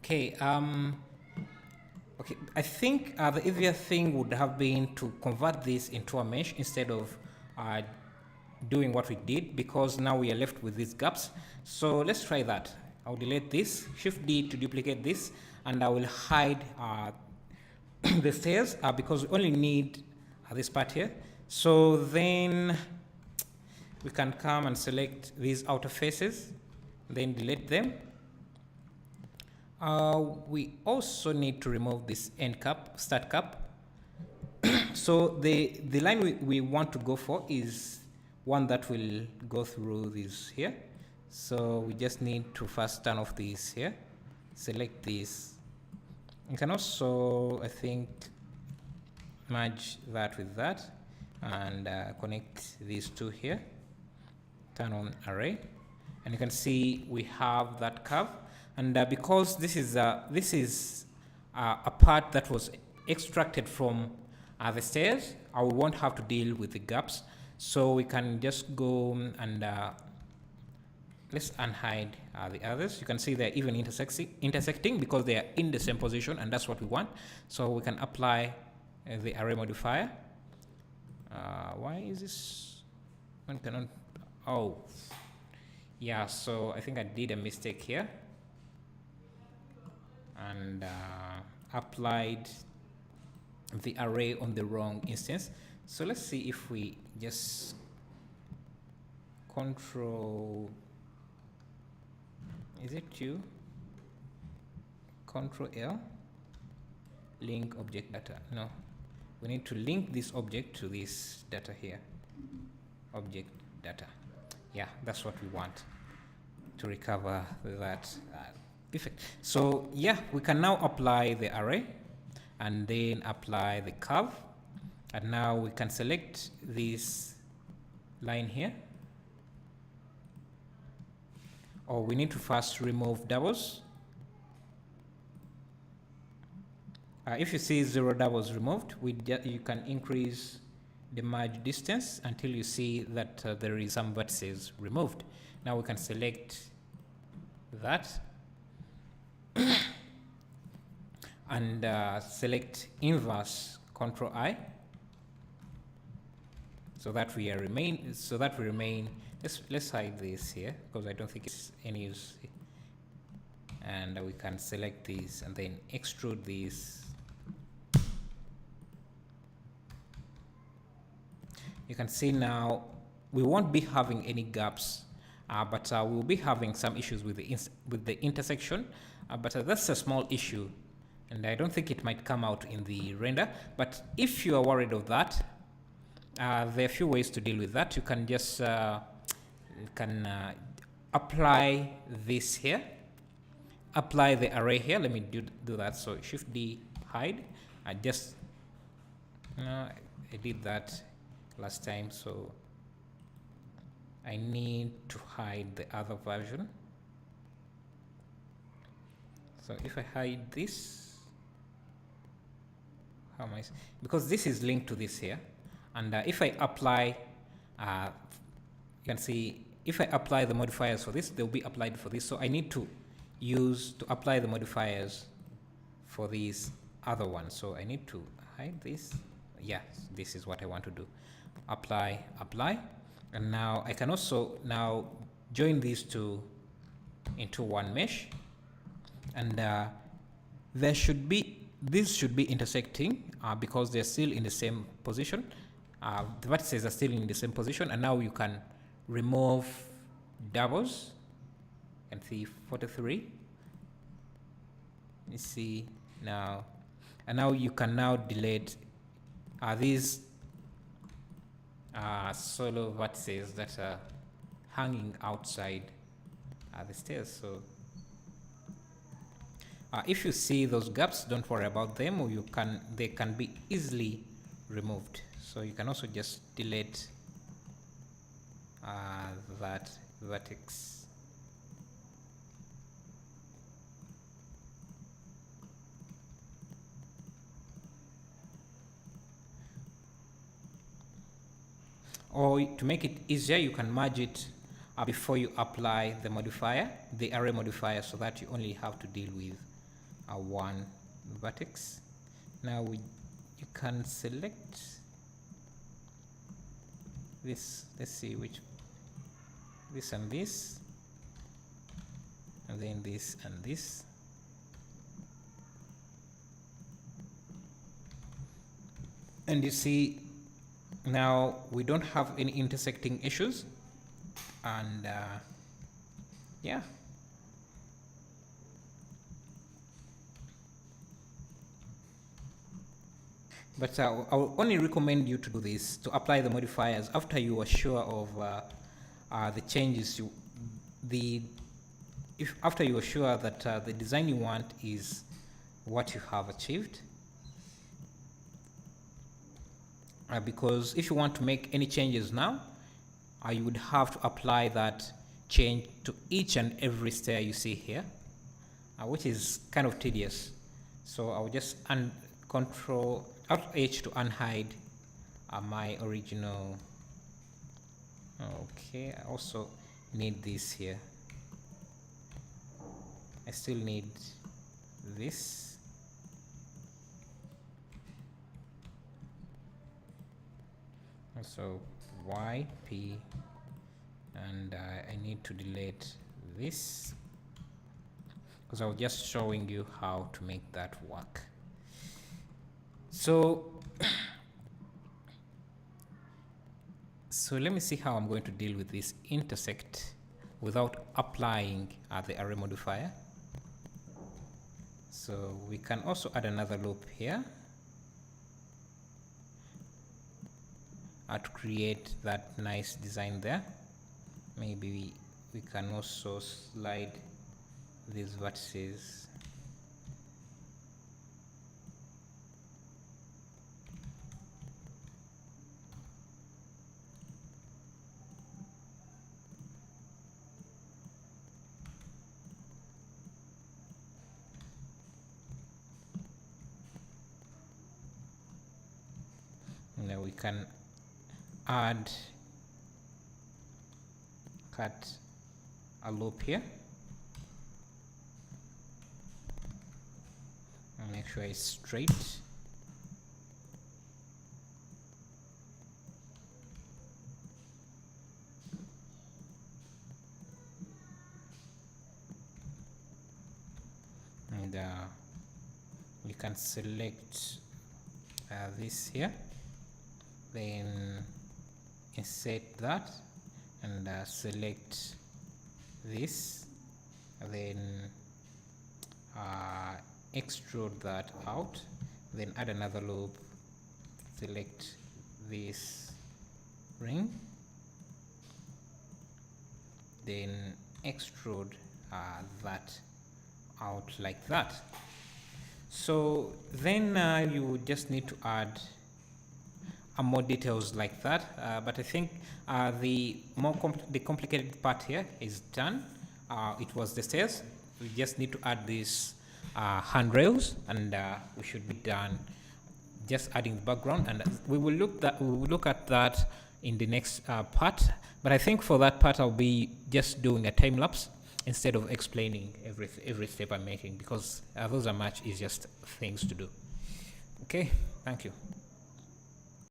Okay, okay, I think the easier thing would have been to convert this into a mesh instead of uh, doing what we did, because now we are left with these gaps. So let's try that. I'll delete this, Shift D to duplicate this, and I will hide the stairs because we only need this part here. So then we can come and select these outer faces, then delete them. We also need to remove this end cap, start cap. So the line we want to go for is one that will go through this here. So we just need to first turn off this here, select this. You can also, I think, merge that with that and connect these two here, turn on array, and you can see we have that curve. And because this is a part that was extracted from the stairs, I won't have to deal with the gaps. So we can just go and let's unhide the others. You can see they're even intersecting because they are in the same position, and that's what we want. So we can apply the array modifier. Why is this one cannot? Oh, yeah. So I think I did a mistake here and applied the array on the wrong instance. So let's see if we just control, is it you? Control L, link object data. No, we need to link this object to this data here, object data. Yeah, that's what we want to recover that effect. So yeah, we can now apply the array and then apply the curve, and now we can select this line here. Or we need to first remove doubles. If you see 0 doubles removed, you can increase the merge distance until you see that there is some vertices removed. Now we can select that and select inverse, Control I, so that we remain. Let's hide this here because I don't think it's any use. And we can select this and then extrude this. You can see now we won't be having any gaps, but we'll be having some issues with the intersection. But that's a small issue, and I don't think it might come out in the render. But if you are worried of that, there are a few ways to deal with that. You can just apply this here, apply the array here. Let me do that. So Shift D, hide. I did that last time, so I need to hide the other version. So if I hide this, how am I? Because this is linked to this here, and if I apply, you can see if I apply the modifiers for this, they'll be applied for this. So I need to apply the modifiers for these other ones. So I need to hide this. Yes, this is what I want to do. Apply, and now I can also now join these two into one mesh, and these should be intersecting because they're still in the same position. The vertices are still in the same position, and now you can remove doubles. You can see 43. Let me see now, and now you can now delete these solo vertices that are hanging outside the stairs. So if you see those gaps, don't worry about them, or they can be easily removed. So you can also just delete that vertex. Or to make it easier, you can merge it before you apply the modifier, the array modifier, so that you only have to deal with one vertex. Now you can select this, let's see which, this and this, and then this and this. And you see now we don't have any intersecting issues, and yeah. But I will only recommend you to do this, to apply the modifiers after you are sure of the changes after you are sure that the design you want is what you have achieved. Because if you want to make any changes now, you would have to apply that change to each and every stair you see here, which is kind of tedious. So I'll just Control Alt H to unhide my original. Okay, I also need this here. I still need this. So Y, P, and I need to delete this because I was just showing you how to make that work. So let me see how I'm going to deal with this intersect without applying the array modifier. So we can also add another loop here to create that nice design there. Maybe we can also slide these vertices. Now we can cut a loop here and make sure it's straight. And we can select this here, then insert that and select this, then extrude that out, then add another loop, select this ring, then extrude that out like that. So then you just need to add more details like that, but I think the complicated part here is done. It was the stairs. We just need to add these handrails, and we should be done. Just adding the background, and we will look at that in the next part. But I think for that part, I'll be just doing a time lapse instead of explaining every step I'm making, because those are much easier things to do. Okay, thank you.